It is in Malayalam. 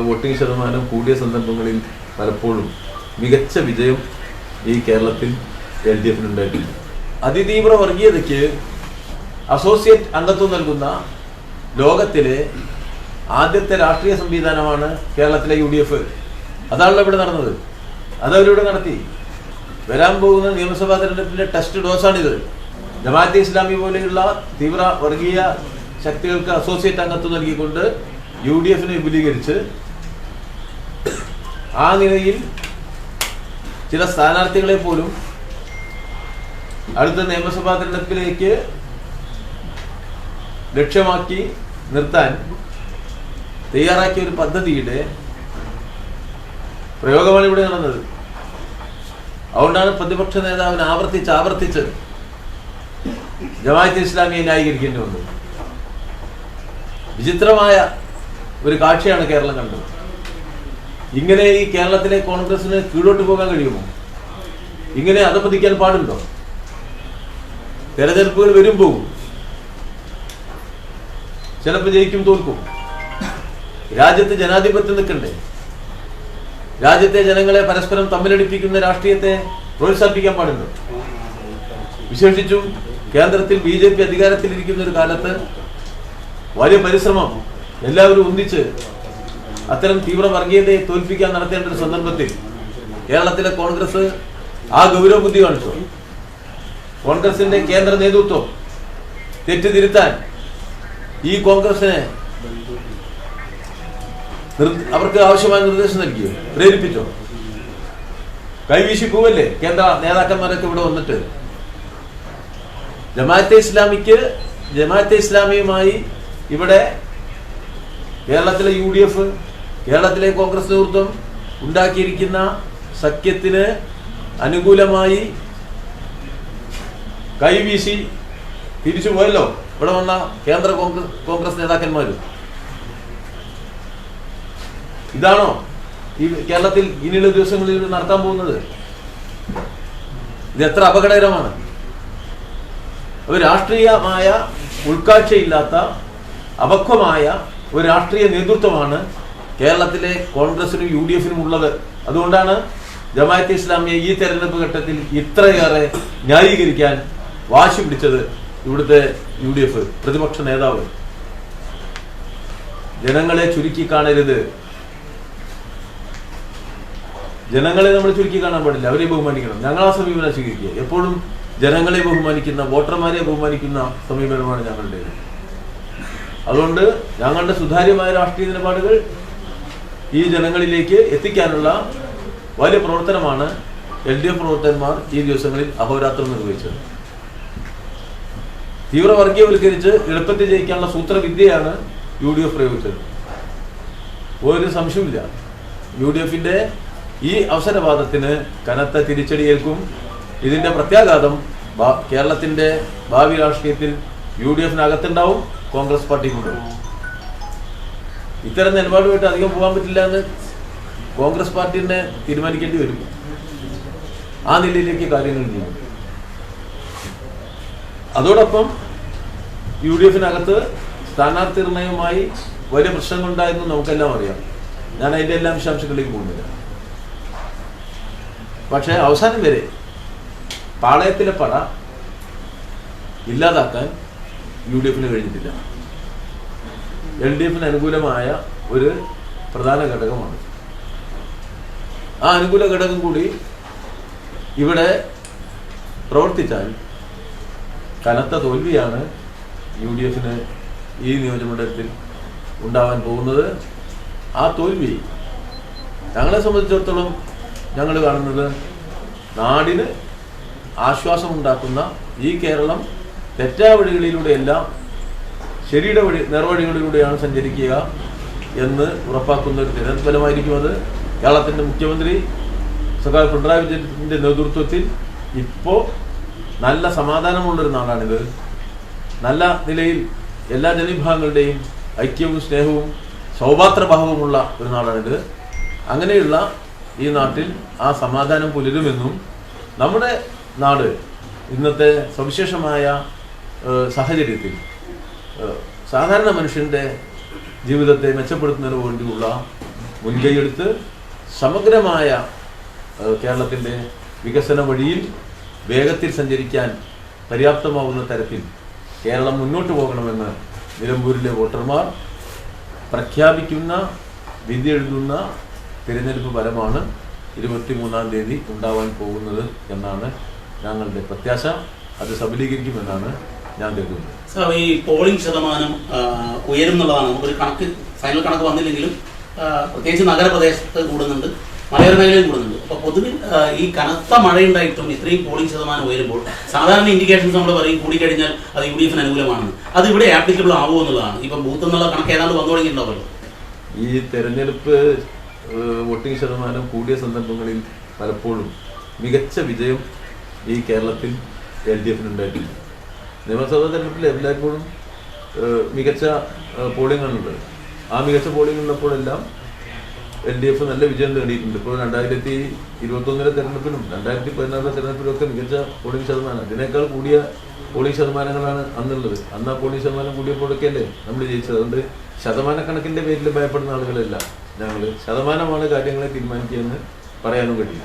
വോട്ടിംഗ് ശതമാനം കൂടിയ സന്ദർഭങ്ങളിൽ പലപ്പോഴും മികച്ച വിജയം ഈ കേരളത്തിൽ LDF ഉണ്ടായിട്ടുണ്ട്. അതിതീവ്ര വർഗീയതയ്ക്ക് അസോസിയേറ്റ് അംഗത്വം നൽകുന്ന ലോകത്തിലെ ആദ്യത്തെ രാഷ്ട്രീയ സംവിധാനമാണ് കേരളത്തിലെ UDF. അതാണല്ലോ ഇവിടെ നടന്നത്. അതവരിവിടെ നടത്തി. വരാൻ പോകുന്ന നിയമസഭാ തെരഞ്ഞെടുപ്പിന്റെ ടെസ്റ്റ് ഡോസാണിത്. ജമാഅത്തെ ഇസ്ലാമി പോലെയുള്ള തീവ്ര വർഗീയ ശക്തികൾക്ക് അസോസിയേറ്റ് അംഗത്വം നൽകിക്കൊണ്ട് UDFനെ വിപുലീകരിച്ച് ആ നിലയിൽ ചില സ്ഥാനാർത്ഥികളെ പോലും അടുത്ത നിയമസഭാ തെരഞ്ഞെടുപ്പിലേക്ക് ലക്ഷ്യമാക്കി നിർത്താൻ തയ്യാറാക്കിയ ഒരു പദ്ധതിയുടെ പ്രയോഗമാണ് ഇവിടെ നടന്നത്. അതുകൊണ്ടാണ് പ്രതിപക്ഷ നേതാവിന് ആവർത്തിച്ച് ജമാഅത്തെ ഇസ്ലാമിയെ ന്യായീകരിക്കേണ്ടി വന്നത്. വിചിത്രമായ ഒരു കാഴ്ചയാണ് കേരളം കണ്ടത്. ഇങ്ങനെ ഈ കേരളത്തിലെ കോൺഗ്രസിന് കീഴോട്ട് പോകാൻ കഴിയുമോ? ഇങ്ങനെ അധപ്പതിക്കാൻ പാടുണ്ടോ? തെരഞ്ഞെടുപ്പുകൾ വരും പോകും, ചിലപ്പോൾ ജയിക്കും തോൽക്കും. രാജ്യത്ത് ജനാധിപത്യം നിൽക്കണ്ടേ? രാജ്യത്തെ ജനങ്ങളെ പരസ്പരം തമ്മിലടിപ്പിക്കുന്ന രാഷ്ട്രീയത്തെ പ്രോത്സാഹിപ്പിക്കാൻ പാടുണ്ടോ? വിശേഷിച്ചും കേന്ദ്രത്തിൽ BJP അധികാരത്തിലിരിക്കുന്ന ഒരു കാലത്ത് വലിയ പരിശ്രമം എല്ലാവരും ഒന്നിച്ച് അത്തരം തീവ്ര വർഗീയതയെ തോൽപ്പിക്കാൻ നടത്തേണ്ട ഒരു സന്ദർഭത്തിൽ കേരളത്തിലെ കോൺഗ്രസ് ആ ഗൗരവ ബുദ്ധി കാണിച്ചു. കോൺഗ്രസിന്റെ കേന്ദ്ര നേതൃത്വം തെറ്റുതിരുത്താൻ ഈ കോൺഗ്രസിനെ അവർക്ക് ആവശ്യമായ നിർദ്ദേശം നൽകിയോ? പ്രേരിപ്പിച്ചോ? കൈവീശി പോവല്ലേ കേന്ദ്ര നേതാക്കന്മാരൊക്കെ ഇവിടെ വന്നിട്ട്? ജമാഅത്തെ ഇസ്ലാമിയുമായി ഇവിടെ കേരളത്തിലെ UDF, കേരളത്തിലെ കോൺഗ്രസ് നേതൃത്വം ഉണ്ടാക്കിയിരിക്കുന്ന സഖ്യത്തിന് അനുകൂലമായി കൈവീശി തിരിച്ചു പോയല്ലോ ഇവിടെ വന്ന കേന്ദ്ര കോൺഗ്രസ് നേതാക്കന്മാരും. ഇതാണോ ഈ കേരളത്തിൽ ഇനിയുള്ള ദിവസങ്ങളിൽ നടത്താൻ പോകുന്നത്? ഇത് എത്ര അപകടകരമാണ്! ഒരു രാഷ്ട്രീയമായ ഉൾക്കാഴ്ചയില്ലാത്ത അപക്വമായ ഒരു രാഷ്ട്രീയ നേതൃത്വമാണ് കേരളത്തിലെ കോൺഗ്രസിനും UDFനും ഉള്ളത്. അതുകൊണ്ടാണ് ജമാഅത്തെ ഇസ്ലാമിയെ ഈ തെരഞ്ഞെടുപ്പ് ഘട്ടത്തിൽ ഇത്രയേറെ ന്യായീകരിക്കാൻ വാശി പിടിച്ചത് ഇവിടുത്തെ UDF പ്രതിപക്ഷ നേതാവ്. ജനങ്ങളെ ചുരുക്കി കാണരുത്. ജനങ്ങളെ നമ്മൾ ചുരുക്കി കാണാൻ പാടില്ല, അവരെ ബഹുമാനിക്കണം. ഞങ്ങൾ ആ സമീപനം സ്വീകരിക്കുക. എപ്പോഴും ജനങ്ങളെ ബഹുമാനിക്കുന്ന, വോട്ടർമാരെ ബഹുമാനിക്കുന്ന സമീപനമാണ് ഞങ്ങളുടേത്. അതുകൊണ്ട് ഞങ്ങളുടെ സുതാര്യമായ രാഷ്ട്രീയ നിലപാടുകൾ ഈ ജനങ്ങളിലേക്ക് എത്തിക്കാനുള്ള വലിയ പ്രവർത്തനമാണ് LDF പ്രവർത്തകന്മാർ ഈ ദിവസങ്ങളിൽ അഹോരാത്രം നിർവഹിച്ചത്. തീവ്രവർഗീയവൽക്കരിച്ച് എളുപ്പത്തിൽ ജയിക്കാനുള്ള സൂത്രവിദ്യയാണ് UDF പ്രയോഗിച്ചത്. ഒരു സംശയമില്ല, UDFന്റെ ഈ അവസരവാദത്തിന് കനത്ത തിരിച്ചടിയേൽക്കും. ഇതിന്റെ പ്രത്യാഘാതം കേരളത്തിന്റെ ഭാവി രാഷ്ട്രീയത്തിൽ UDFനകത്തുണ്ടാവും, കോൺഗ്രസ് പാർട്ടിക്കുണ്ടാവും. ഇത്തരം നിലപാടുമായിട്ട് അധികം പോകാൻ പറ്റില്ല എന്ന് കോൺഗ്രസ് പാർട്ടിനെ തീരുമാനിക്കേണ്ടി വരും. ആ നിലയിലേക്ക് കാര്യങ്ങൾ നീങ്ങും. അതോടൊപ്പം UDFനകത്ത് സ്ഥാനാർത്ഥി നിർണയവുമായി വലിയ പ്രശ്നങ്ങളുണ്ടായിരുന്നു, നമുക്കെല്ലാം അറിയാം. ഞാൻ അതിൻ്റെ എല്ലാം വിശദാംശങ്ങളിലേക്ക് പോകുന്നില്ല. പക്ഷേ അവസാനം വരെ പാളയത്തിലെ പട ഇല്ലാതാക്കാൻ UDFന് കഴിഞ്ഞിട്ടില്ല. LDFന് അനുകൂലമായ ഒരു പ്രധാന ഘടകമാണ്. ആ അനുകൂല ഘടകം കൂടി ഇവിടെ പ്രവർത്തിച്ചാൽ കനത്ത തോൽവിയാണ് UDFന് ഈ നിയോജകമണ്ഡലത്തിൽ ഉണ്ടാവാൻ പോകുന്നത്. ആ തോൽവി ഞങ്ങളെ സംബന്ധിച്ചിടത്തോളം ഞങ്ങൾ കാണുന്നത് നാടിന് ആശ്വാസമുണ്ടാക്കുന്ന ഈ കേരളം തെറ്റായ വഴികളിലൂടെയെല്ലാം ശരിയുടെ നേർവഴികളിലൂടെയാണ് സഞ്ചരിക്കുക എന്ന് ഉറപ്പാക്കുന്ന ഒരു തിരഞ്ഞെടുപ്പ് ഫലമായിരിക്കും അത്. കേരളത്തിൻ്റെ മുഖ്യമന്ത്രി സഖാവ് പിണറായി വിജയൻ്റെ നേതൃത്വത്തിൽ ഇപ്പോൾ നല്ല സമാധാനമുള്ളൊരു നാടാണിത്. നല്ല നിലയിൽ എല്ലാ ജനവിഭാഗങ്ങളുടെയും ഐക്യവും സ്നേഹവും സൗഭാത്രഭാവവുമുള്ള ഒരു നാടാണിത്. അങ്ങനെയുള്ള ഈ നാട്ടിൽ ആ സമാധാനം പുലരുമെന്നും നമ്മുടെ നാട് ഇന്നത്തെ സവിശേഷമായ സാഹചര്യത്തിൽ സാധാരണ മനുഷ്യൻ്റെ ജീവിതത്തെ മെച്ചപ്പെടുത്തുന്നതിന് വേണ്ടിയുള്ള മുൻകൈയെടുത്ത് സമഗ്രമായ കേരളത്തിൻ്റെ വികസന വഴിയിൽ വേഗത്തിൽ സഞ്ചരിക്കാൻ പര്യാപ്തമാവുന്ന തരത്തിൽ കേരളം മുന്നോട്ട് പോകണമെന്ന് നിലമ്പൂരിലെ വോട്ടർമാർ പ്രഖ്യാപിക്കുന്ന വിധി എഴുതുന്ന തിരഞ്ഞെടുപ്പ് ഫലമാണ് 23-ാം തീയതി ഉണ്ടാവാൻ പോകുന്നത് എന്നാണ് ഞങ്ങളുടെ പ്രത്യാശ. അത് സബലീകരിക്കുമെന്നാണ് ഞാൻ കരുതുന്നത്. സാർ, ഈ പോളിംഗ് ശതമാനം ഉയരും എന്നുള്ളതാണ്. നമുക്കൊരു കണക്ക്, ഫൈനൽ കണക്ക് വന്നില്ലെങ്കിലും പ്രത്യേകിച്ച് നഗരപ്രദേശത്ത് കൂടുന്നുണ്ട്, മലയോര മേഖലയിൽ കൂടുന്നുണ്ട്. അപ്പോൾ പൊതുവിൽ ഈ കനത്ത മഴയുണ്ടായിട്ടും ഇത്രയും പോളിംഗ് ശതമാനം ഉയരുമ്പോൾ സാധാരണ ഇൻഡിക്കേഷൻസ് നമ്മൾ പറയും കൂടിക്കഴിഞ്ഞാൽ അത് UDF അനുകൂലമാണെന്ന്. അത് ഇവിടെ ആപ്ലിക്കബിൾ ആവുമോ എന്നുള്ളതാണ്. ഇപ്പം ബൂത്ത് എന്നുള്ള കണക്ക് ഏതാണ്ട് വന്നു തുടങ്ങിയിട്ടുണ്ടാവുമല്ലോ. ഈ തെരഞ്ഞെടുപ്പ് വോട്ടിംഗ് ശതമാനം കൂടിയ സന്ദർഭങ്ങളിൽ പലപ്പോഴും മികച്ച വിജയം ഈ കേരളത്തിൽ LDF ഉണ്ടായിട്ടുണ്ട്. നിയമസഭാ തെരഞ്ഞെടുപ്പിൽ എല്ലായ്പ്പോഴും മികച്ച പോളിംഗ് ആണുള്ളത്. ആ മികച്ച പോളിംഗ് ഉള്ളപ്പോഴെല്ലാം LDF നല്ല വിജയം നേടിയിട്ടുണ്ട്. ഇപ്പോൾ 2021 തെരഞ്ഞെടുപ്പിലും 2016 തെരഞ്ഞെടുപ്പിലും ഒക്കെ മികച്ച പോളിംഗ് ശതമാനം, ഇതിനേക്കാൾ കൂടിയ പോളിംഗ് ശതമാനങ്ങളാണ് അന്നുള്ളത്. അന്ന് ആ പോളിംഗ് ശതമാനം കൂടിയപ്പോഴൊക്കെയല്ലേ നമ്മൾ ജയിച്ചത്. അതുകൊണ്ട് ശതമാനക്കണക്കിൻ്റെ പേരിൽ ഭയപ്പെടുന്ന ആളുകളല്ല ഞങ്ങൾ. ശതമാനമാണ് കാര്യങ്ങളെ തീരുമാനിക്കുകയെന്ന് പറയാനും കഴിയില്ല.